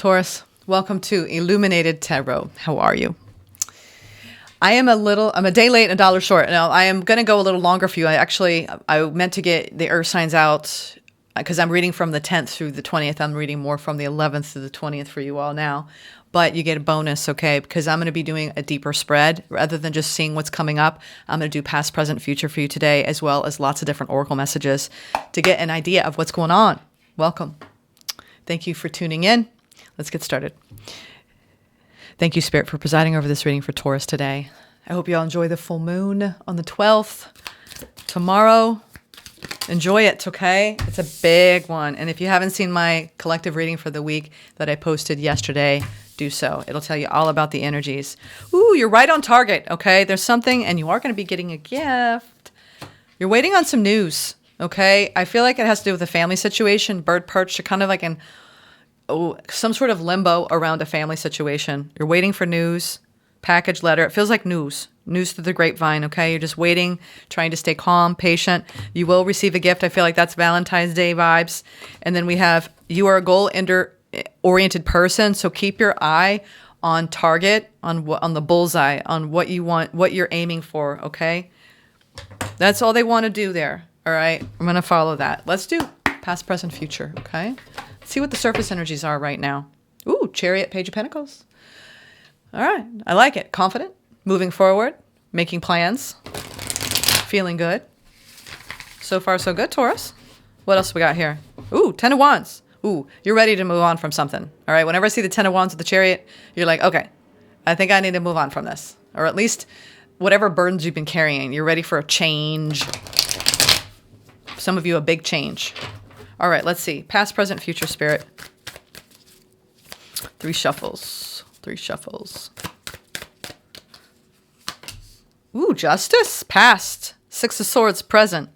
Taurus, welcome to Illuminated Tarot. How are you? I'm a day late and a dollar short. Now, I am going to go a little longer for you. I meant to get the earth signs out because I'm reading from the 10th through the 20th. I'm reading more from the 11th to the 20th for you all now. But you get a bonus, okay? Because I'm going to be doing a deeper spread rather than just seeing what's coming up. I'm going to do past, present, future for you today, as well as lots of different oracle messages to get an idea of what's going on. Welcome. Thank you for tuning in. Let's get started. Thank you, Spirit, for presiding over this reading for Taurus today. I hope you all enjoy the full moon on the 12th. Tomorrow, enjoy it, okay? It's a big one. And if you haven't seen my collective reading for the week that I posted yesterday, do so. It'll tell you all about the energies. Ooh, you're right on target, okay? There's something, and you are going to be getting a gift. You're waiting on some news, okay? I feel like it has to do with a family situation. Bird perched, you're kind of like in some sort of limbo around a family situation. You're waiting for news, package, letter. It feels like news through the grapevine, okay? You're just waiting, trying to stay calm, patient. You will receive a gift. I feel like that's Valentine's Day vibes. And then we have, you are a goal-oriented person, so keep your eye on target, on the bullseye, on what you want, what you're aiming for, okay? That's all they want to do there, all right? I'm going to follow that. Let's do past, present, future, okay? See what the surface energies are right now. Ooh, Chariot, Page of Pentacles. All right, I like it. Confident, moving forward, making plans, feeling good. So far, so good, Taurus. What else we got here? Ooh, Ten of Wands. Ooh, you're ready to move on from something. All right, whenever I see the Ten of Wands with the Chariot, you're like, okay, I think I need to move on from this. Or at least whatever burdens you've been carrying, you're ready for a change. Some of you, a big change. All right, let's see. Past, present, future, Spirit. Three shuffles. Ooh, Justice, past. Six of Swords, present.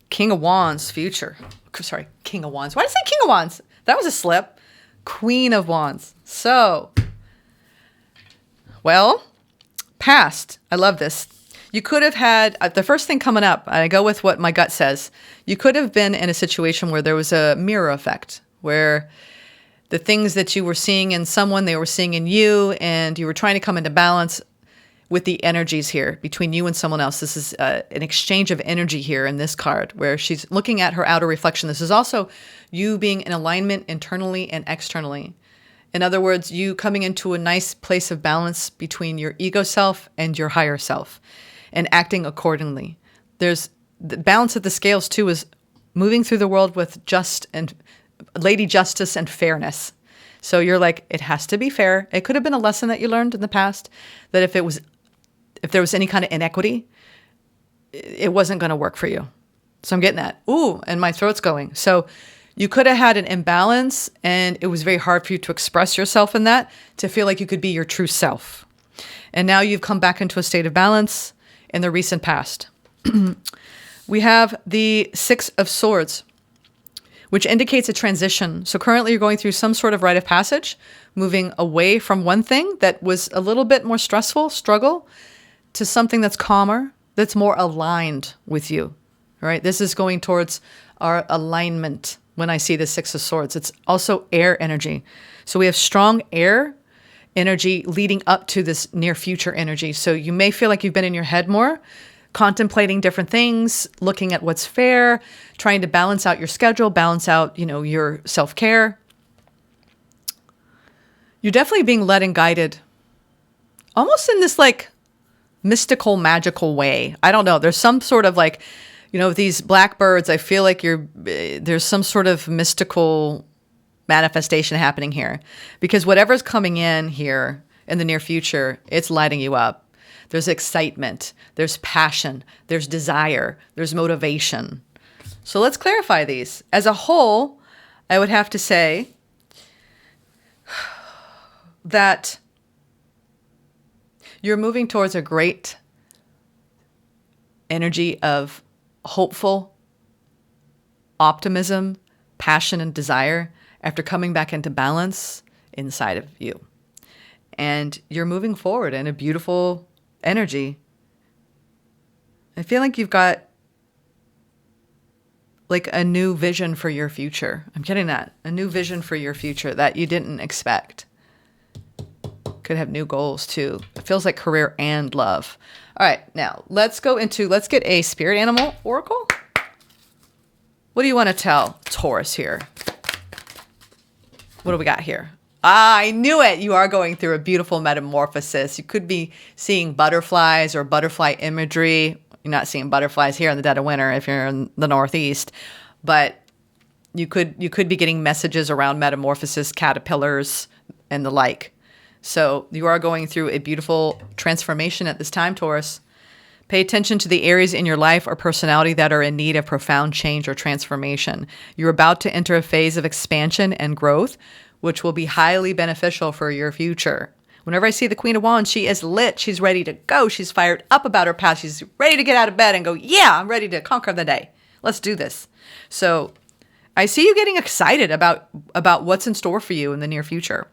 King of Wands, future. Sorry, King of Wands. Why did I say King of Wands? That was a slip. Queen of Wands. So, well, past. I love this. You could have had, the first thing coming up, I go with what my gut says, you could have been in a situation where there was a mirror effect, where the things that you were seeing in someone, they were seeing in you, and you were trying to come into balance with the energies here between you and someone else. This is an exchange of energy here in this card, where she's looking at her outer reflection. This is also you being in alignment internally and externally. In other words, you coming into a nice place of balance between your ego self and your higher self, and acting accordingly. There's the balance of the scales too, is moving through the world with Lady Justice and fairness. So you're like, it has to be fair. It could have been a lesson that you learned in the past, that if there was any kind of inequity, it wasn't going to work for you. So I'm getting that. Ooh, and my throat's going. So you could have had an imbalance, and it was very hard for you to express yourself in that, to feel like you could be your true self. And now you've come back into a state of balance in the recent past. We have the Six of Swords, which indicates a transition. So currently you're going through some sort of rite of passage, moving away from one thing that was a little bit more struggle, to something that's calmer, that's more aligned with you. All right, this is going towards our alignment when I see the Six of Swords. It's also air energy. So we have strong air energy leading up to this near future energy. So you may feel like you've been in your head more, contemplating different things, looking at what's fair, trying to balance out your schedule, balance out, your self-care. You're definitely being led and guided, almost in this like mystical, magical way. I don't know. There's some sort of like, these blackbirds, I feel like there's some sort of mystical manifestation happening here, because whatever's coming in here in the near future, it's lighting you up. There's excitement, there's passion, there's desire, there's motivation. So let's clarify these. As a whole, I would have to say that you're moving towards a great energy of hopeful optimism, passion, and desire after coming back into balance inside of you. And you're moving forward in a beautiful energy. I feel like you've got like a new vision for your future. I'm getting that. A new vision for your future that you didn't expect. Could have new goals too. It feels like career and love. All right, now let's get a spirit animal oracle. What do you want to tell Taurus here? What do we got here? Ah, I knew it. You are going through a beautiful metamorphosis. You could be seeing butterflies or butterfly imagery. You're not seeing butterflies here in the dead of winter if you're in the Northeast, but you could be getting messages around metamorphosis, caterpillars, and the like. So you are going through a beautiful transformation at this time, Taurus. Pay attention to the areas in your life or personality that are in need of profound change or transformation. You're about to enter a phase of expansion and growth, which will be highly beneficial for your future. Whenever I see the Queen of Wands, she is lit. She's ready to go. She's fired up about her past. She's ready to get out of bed and go, yeah, I'm ready to conquer the day. Let's do this. So I see you getting excited about what's in store for you in the near future.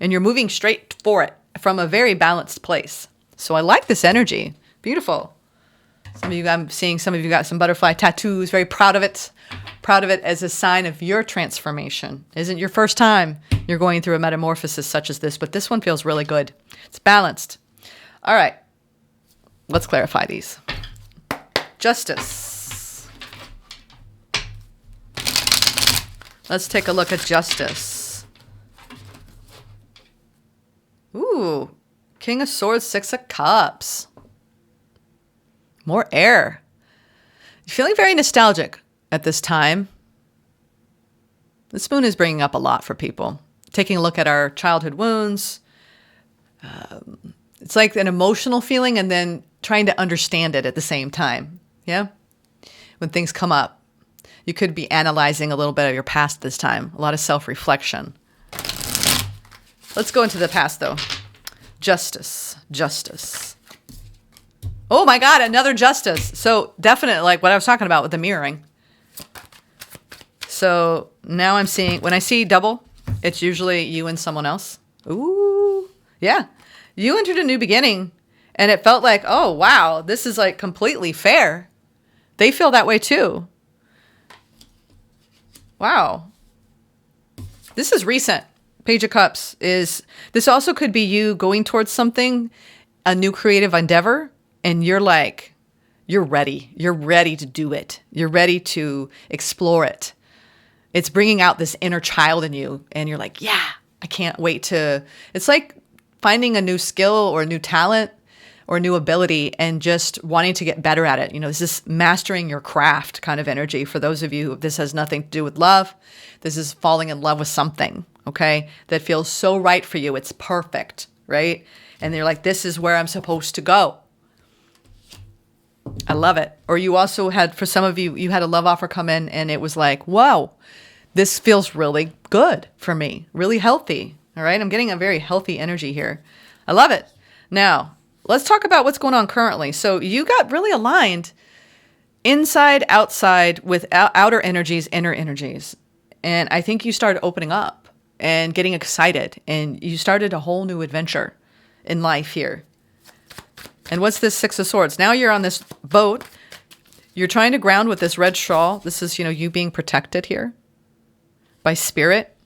And you're moving straight for it from a very balanced place. So I like this energy. Beautiful. I'm seeing some of you got some butterfly tattoos, very proud of it. Proud of it as a sign of your transformation. Isn't your first time you're going through a metamorphosis such as this, but this one feels really good. It's balanced. All right. Let's clarify these. Justice. Let's take a look at justice. Ooh, King of Swords, Six of Cups. More air. You're feeling very nostalgic at this time. The moon is bringing up a lot for people. Taking a look at our childhood wounds. It's like an emotional feeling and then trying to understand it at the same time. Yeah? When things come up, you could be analyzing a little bit of your past this time. A lot of self-reflection. Let's go into the past, though. Justice. Justice. Oh, my God. Another justice. So definitely like what I was talking about with the mirroring. So now I'm seeing, when I see double, it's usually you and someone else. Ooh. Yeah. You entered a new beginning, and it felt like, oh, wow, this is like completely fair. They feel that way, too. Wow. This is recent. Page of Cups is, this also could be you going towards something, a new creative endeavor, and you're like, you're ready. You're ready to do it. You're ready to explore it. It's bringing out this inner child in you, and you're like, yeah, I can't wait to, it's like finding a new skill or a new talent or a new ability and just wanting to get better at it. You know, this is mastering your craft kind of energy. For those of you, this has nothing to do with love. This is falling in love with something. Okay, that feels so right for you. It's perfect, right? And you're like, this is where I'm supposed to go. I love it. Or you also had, for some of you, you had a love offer come in and it was like, whoa, this feels really good for me, really healthy. All right, I'm getting a very healthy energy here. I love it. Now, let's talk about what's going on currently. So you got really aligned inside, outside with outer energies, inner energies. And I think you started opening up and getting excited, and you started a whole new adventure in life here. And what's this Six of Swords? Now you're on this boat. You're trying to ground with this red shawl. This is, you know, you being protected here by spirit.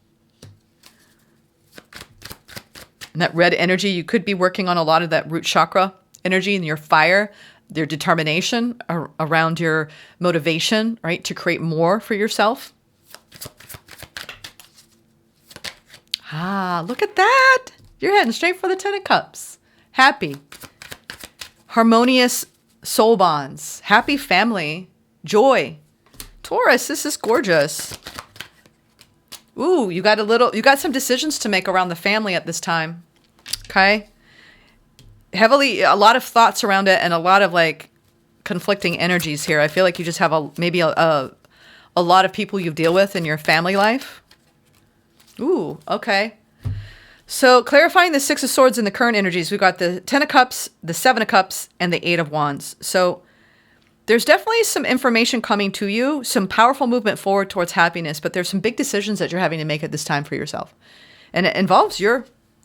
And that red energy, you could be working on a lot of that root chakra energy and your fire, your determination around your motivation, right, to create more for yourself. Ah, look at that. You're heading straight for the Ten of Cups. Happy. Harmonious soul bonds. Happy family. Joy. Taurus, this is gorgeous. Ooh, you got some decisions to make around the family at this time. Okay? A lot of thoughts around it and a lot of like conflicting energies here. I feel like you just have maybe a lot of people you deal with in your family life. Ooh, okay. So clarifying the Six of Swords in the current energies, we've got the Ten of Cups, the Seven of Cups, and the Eight of Wands. So there's definitely some information coming to you, some powerful movement forward towards happiness, but there's some big decisions that you're having to make at this time for yourself. And it involves your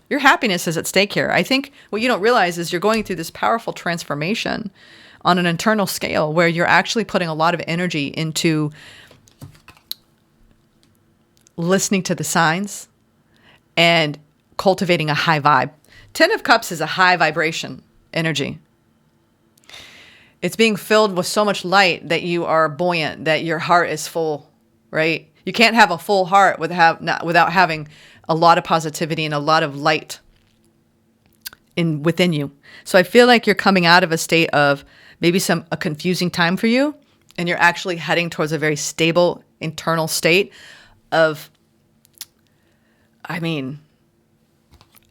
happiness is at stake here. I think what you don't realize is you're going through this powerful transformation on an internal scale where you're actually putting a lot of energy into listening to the signs and cultivating a high vibe. 10 of Cups is a high vibration energy. It's being filled with so much light that you are buoyant, that your heart is full, right? You can't have a full heart without having a lot of positivity and a lot of light within you. So I feel like you're coming out of a state of maybe a confusing time for you, and you're actually heading towards a very stable internal state of,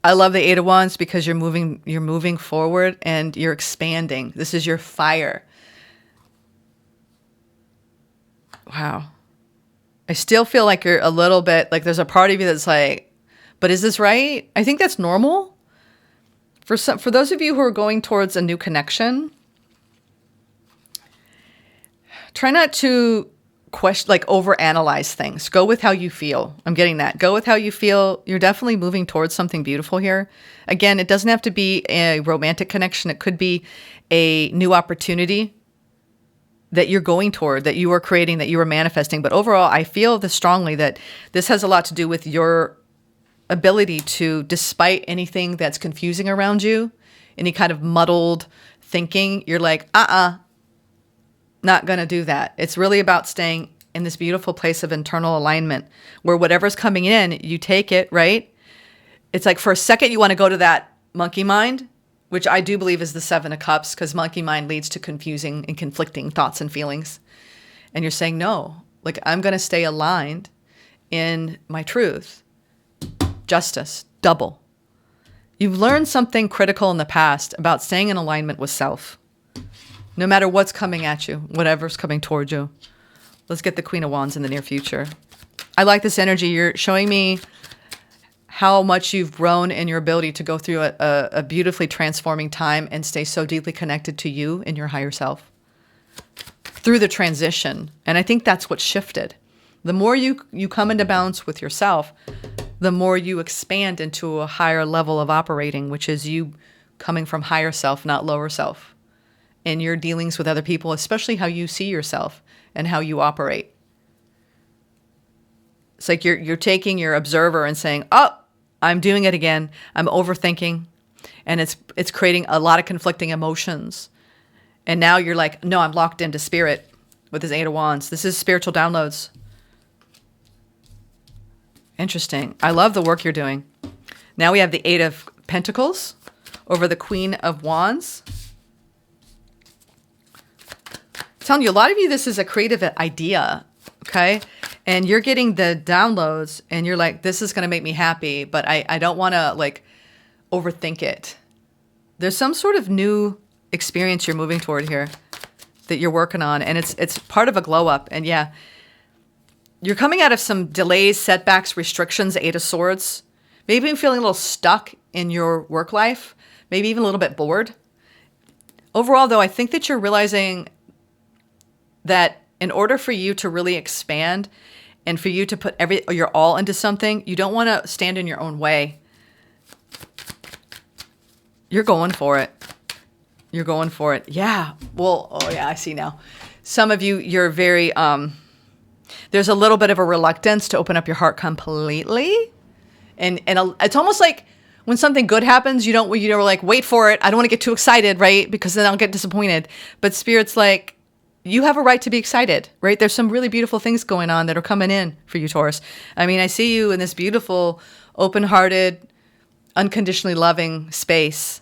I love the Eight of Wands because you're moving forward and you're expanding. This is your fire. Wow. I still feel like you're a little bit, like there's a part of you that's like, but is this right? I think that's normal. For those of you who are going towards a new connection, try not to overanalyze things. Go with how you feel. I'm getting that. Go with how you feel. You're definitely moving towards something beautiful here. Again, it doesn't have to be a romantic connection. It could be a new opportunity that you're going toward, that you are creating, that you are manifesting. But overall, I feel this strongly that this has a lot to do with your ability to, despite anything that's confusing around you, any kind of muddled thinking, you're like, not going to do that. It's really about staying in this beautiful place of internal alignment where whatever's coming in, you take it, right? It's like for a second, you want to go to that monkey mind, which I do believe is the Seven of Cups, because monkey mind leads to confusing and conflicting thoughts and feelings. And you're saying, no, like I'm going to stay aligned in my truth. Justice, double. You've learned something critical in the past about staying in alignment with self. No matter what's coming at you, whatever's coming towards you. Let's get the Queen of Wands in the near future. I like this energy. You're showing me how much you've grown in your ability to go through a beautifully transforming time and stay so deeply connected to you and your higher self through the transition. And I think that's what shifted. The more you come into balance with yourself, the more you expand into a higher level of operating, which is you coming from higher self, not lower self. In your dealings with other people, especially how you see yourself and how you operate. It's like you're taking your observer and saying, oh, I'm doing it again. I'm overthinking. And it's creating a lot of conflicting emotions. And now you're like, no, I'm locked into spirit with this Eight of Wands. This is spiritual downloads. Interesting. I love the work you're doing. Now we have the Eight of Pentacles over the Queen of Wands. I'm telling you, a lot of you, this is a creative idea, okay? And you're getting the downloads and you're like, this is going to make me happy, but I don't want to like overthink it. There's some sort of new experience you're moving toward here that you're working on, and it's part of a glow up. And yeah, you're coming out of some delays, setbacks, restrictions, Eight of Swords, maybe even feeling a little stuck in your work life, maybe even a little bit bored. Overall, though, I think that you're realizing that in order for you to really expand and for you to put your all into something, you don't want to stand in your own way. You're going for it. You're going for it. Yeah. Well, oh yeah, I see now. Some of you, you're very, there's a little bit of a reluctance to open up your heart completely. And it's almost like when something good happens, you're like, wait for it. I don't want to get too excited, right? Because then I'll get disappointed. But Spirit's like, you have a right to be excited, right? There's some really beautiful things going on that are coming in for you, Taurus. I mean, I see you in this beautiful, open-hearted, unconditionally loving space.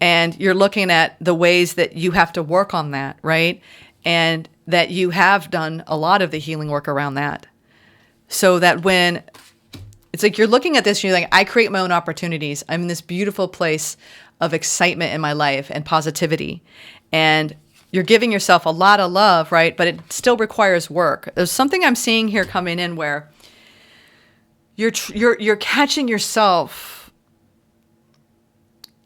And you're looking at the ways that you have to work on that, right? And that you have done a lot of the healing work around that. So that when it's like you're looking at this and you're like, I create my own opportunities. I'm in this beautiful place of excitement in my life and positivity. And you're giving yourself a lot of love, right? But it still requires work. There's something I'm seeing here coming in where you're catching yourself.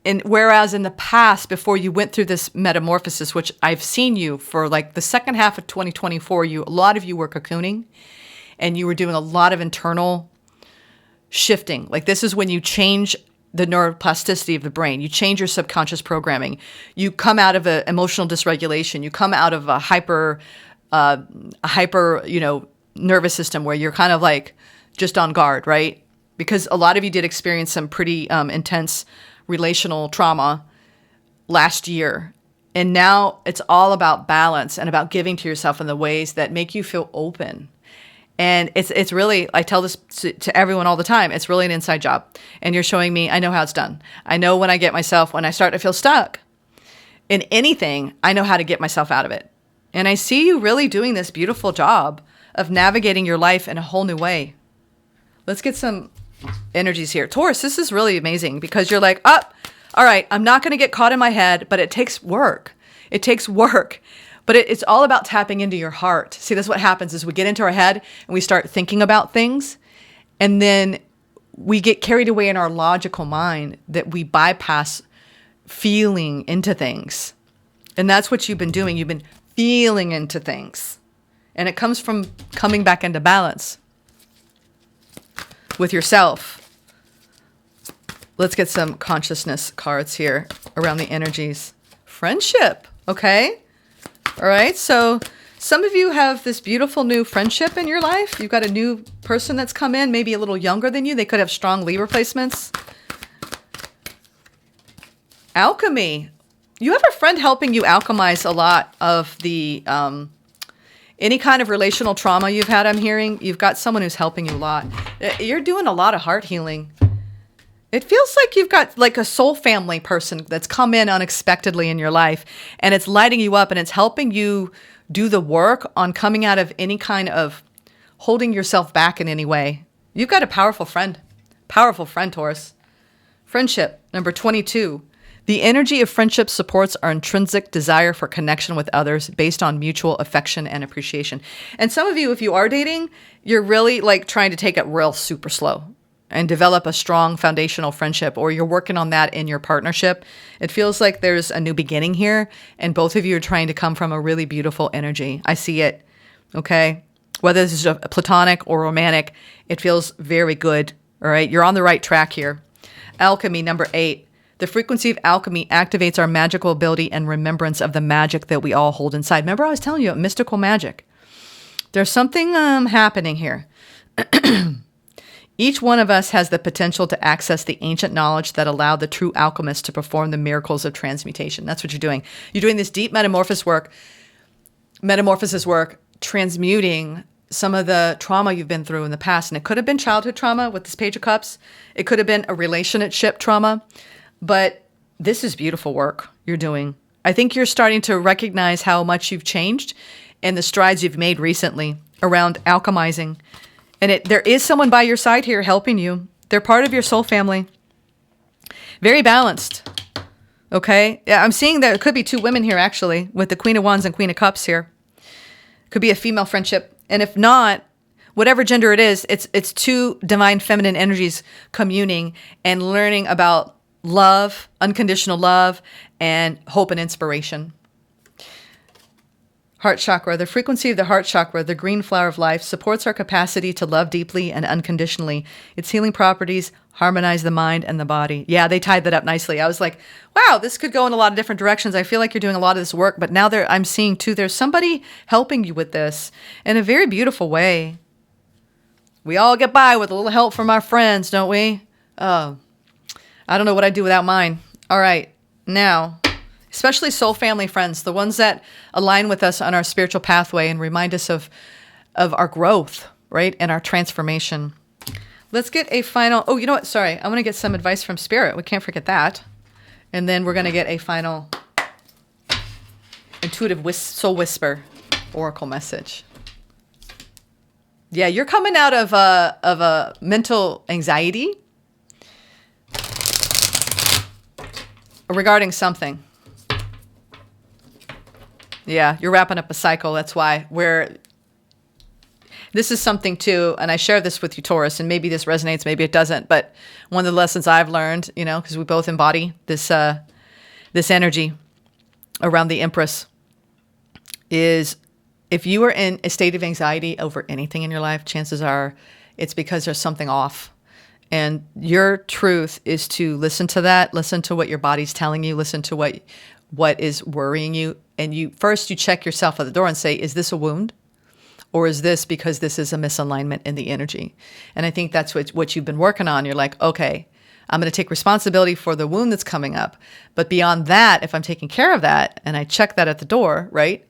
And whereas in the past, before you went through this metamorphosis, which I've seen you for like the second half of 2024, a lot of you were cocooning and you were doing a lot of internal shifting. Like this is when you change the neuroplasticity of the brain. You change your subconscious programming. You come out of an emotional dysregulation. You come out of a hyper, nervous system where you're kind of like just on guard, right? Because a lot of you did experience some pretty intense relational trauma last year. And now it's all about balance and about giving to yourself in the ways that make you feel open. And it's really, I tell this to everyone all the time, it's really an inside job. And you're showing me, I know how it's done. I know when I start to feel stuck in anything, I know how to get myself out of it. And I see you really doing this beautiful job of navigating your life in a whole new way. Let's get some energies here. Taurus, this is really amazing because you're like, all right, I'm not going to get caught in my head, but it takes work. It takes work. But it's all about tapping into your heart. See, that's what happens is we get into our head and we start thinking about things. And then we get carried away in our logical mind that we bypass feeling into things. And that's what you've been doing. You've been feeling into things. And it comes from coming back into balance with yourself. Let's get some consciousness cards here around the energies. Friendship, okay? All right, so some of you have this beautiful new friendship in your life. You've got a new person that's come in, maybe a little younger than you. They could have strong Libra placements. Alchemy. You have a friend helping you alchemize a lot of the, any kind of relational trauma you've had, I'm hearing. You've got someone who's helping you a lot. You're doing a lot of heart healing. It feels like you've got like a soul family person that's come in unexpectedly in your life, and it's lighting you up and it's helping you do the work on coming out of any kind of holding yourself back in any way. You've got a powerful friend, Taurus. Friendship, number 22. The energy of friendship supports our intrinsic desire for connection with others based on mutual affection and appreciation. And some of you, if you are dating, you're really like trying to take it real super slow and develop a strong foundational friendship, or you're working on that in your partnership. It feels like there's a new beginning here, and both of you are trying to come from a really beautiful energy. I see it, okay? Whether this is a platonic or romantic, it feels very good, all right? You're on the right track here. Alchemy, number 8. The frequency of alchemy activates our magical ability and remembrance of the magic that we all hold inside. Remember I was telling you, mystical magic. There's something happening here. Each one of us has the potential to access the ancient knowledge that allowed the true alchemists to perform the miracles of transmutation. That's what you're doing. You're doing this deep metamorphosis work, transmuting some of the trauma you've been through in the past. And it could have been childhood trauma with this Page of Cups. It could have been a relationship trauma. But this is beautiful work you're doing. I think you're starting to recognize how much you've changed and the strides you've made recently around alchemizing. And there is someone by your side here helping you. They're part of your soul family. Very balanced. Okay? Yeah, I'm seeing there could be 2 women here, actually, with the Queen of Wands and Queen of Cups here. Could be a female friendship. And if not, whatever gender it is, it's 2 divine feminine energies communing and learning about love, unconditional love, and hope and inspiration. Heart chakra. The frequency of the heart chakra, the green flower of life, supports our capacity to love deeply and unconditionally. Its healing properties harmonize the mind and the body. Yeah, they tied that up nicely. I was like, wow, this could go in a lot of different directions. I feel like you're doing a lot of this work, but now I'm seeing too, there's somebody helping you with this in a very beautiful way. We all get by with a little help from our friends, don't we? Oh, I don't know what I'd do without mine. All right, now, especially soul family friends, the ones that align with us on our spiritual pathway and remind us of our growth, right, and our transformation. Let's get a final, oh, you know what, sorry, I want to get some advice from Spirit. We can't forget that. And then we're going to get a final intuitive soul whisper oracle message. Yeah, you're coming out of a mental anxiety regarding something. Yeah, you're wrapping up a cycle. That's why this is something too, and I share this with you, Taurus, and maybe this resonates, maybe it doesn't, but one of the lessons I've learned, because we both embody this energy around the Empress, is if you are in a state of anxiety over anything in your life, chances are it's because there's something off. And your truth is to listen to that, listen to what your body's telling you, listen to what is worrying you. And you check yourself at the door and say, is this a wound? Or is this because this is a misalignment in the energy? And I think that's what you've been working on. You're like, okay, I'm going to take responsibility for the wound that's coming up. But beyond that, if I'm taking care of that and I check that at the door, right?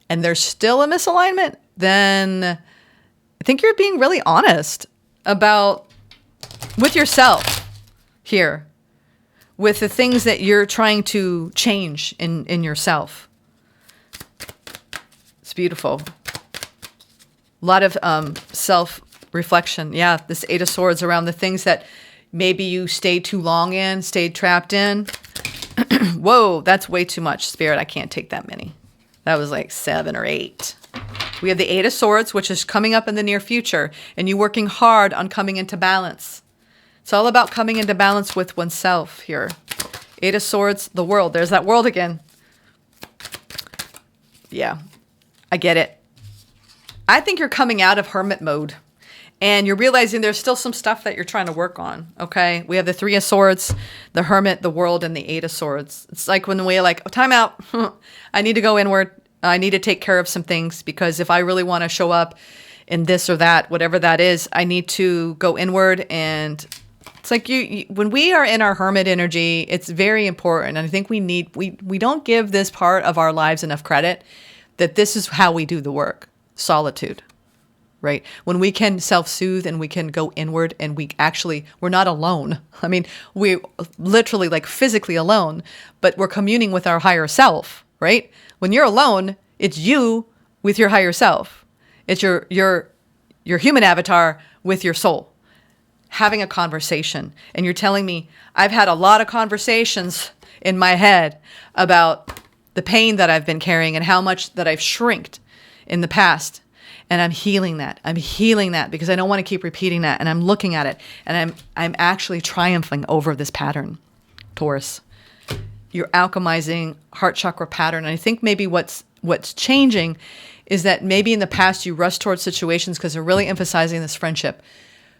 And there's still a misalignment, then I think you're being really honest about with yourself here, with the things that you're trying to change in yourself. It's beautiful. A lot of self-reflection. Yeah, this Eight of Swords around the things that maybe you stayed too long in, stayed trapped in. Whoa, that's way too much, Spirit. I can't take that many. That was like 7 or 8. We have the Eight of Swords, which is coming up in the near future, and you working hard on coming into balance. It's all about coming into balance with oneself here. Eight of Swords, the world. There's that world again. Yeah, I get it. I think you're coming out of hermit mode and you're realizing there's still some stuff that you're trying to work on. Okay. We have the Three of Swords, the Hermit, the World, and the Eight of Swords. It's like when we're like, oh, time out. I need to go inward. I need to take care of some things because if I really want to show up in this or that, whatever that is, I need to go inward. And it's like when we are in our hermit energy, it's very important. And I think we don't give this part of our lives enough credit that this is how we do the work. Solitude, right? When we can self-soothe and we can go inward and we're not alone. I mean, we're literally like physically alone, but we're communing with our higher self, right? When you're alone, it's you with your higher self. It's your human avatar with your soul having a conversation. And you're telling me, I've had a lot of conversations in my head about the pain that I've been carrying and how much that I've shrinked in the past. And I'm healing that. I'm healing that because I don't want to keep repeating that. And I'm looking at it and I'm actually triumphing over this pattern, Taurus. You're alchemizing heart chakra pattern. And I think maybe what's changing is that maybe in the past you rushed towards situations because they're really emphasizing this friendship.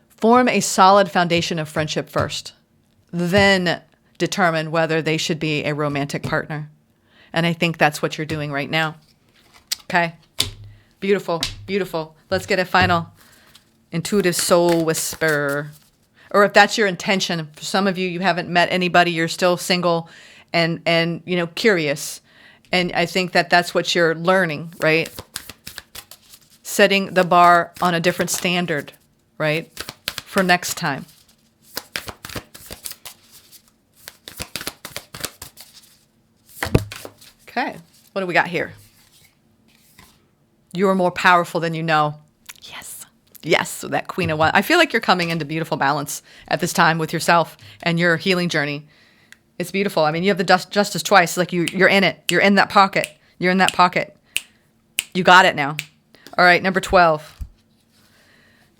Form a solid foundation of friendship first. Then determine whether they should be a romantic partner. And I think that's what you're doing right now. Okay. Beautiful, beautiful. Let's get a final intuitive soul whisper. Or if that's your intention, for some of you, you haven't met anybody, you're still single and curious. And I think that that's what you're learning, right? Setting the bar on a different standard, right? For next time. Okay, what do we got here? You are more powerful than you know. Yes. Yes, so that Queen of Wands. I feel like you're coming into beautiful balance at this time with yourself and your healing journey. It's beautiful. I mean, you have the Justice twice. Like you're in it. You're in that pocket. You're in that pocket. You got it now. All right, number 12.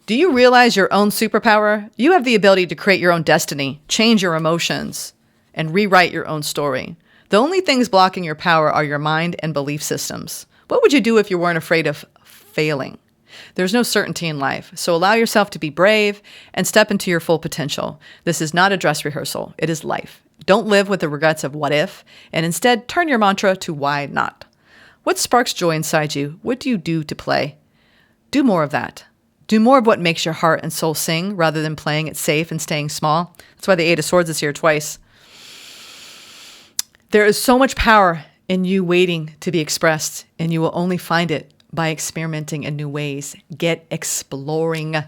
Do you realize your own superpower? You have the ability to create your own destiny, change your emotions, and rewrite your own story. The only things blocking your power are your mind and belief systems. What would you do if you weren't afraid of failing? There's no certainty in life, so allow yourself to be brave and step into your full potential. This is not a dress rehearsal. It is life. Don't live with the regrets of what if, and instead turn your mantra to why not. What sparks joy inside you? What do you do to play? Do more of that. Do more of what makes your heart and soul sing rather than playing it safe and staying small. That's why the Eight of Swords is here twice. There is so much power in you waiting to be expressed, and you will only find it by experimenting in new ways. Get exploring. All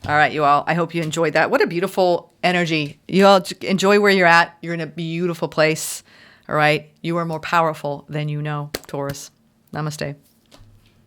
right, you all. I hope you enjoyed that. What a beautiful energy. You all enjoy where you're at. You're in a beautiful place. All right. You are more powerful than you know, Taurus. Namaste.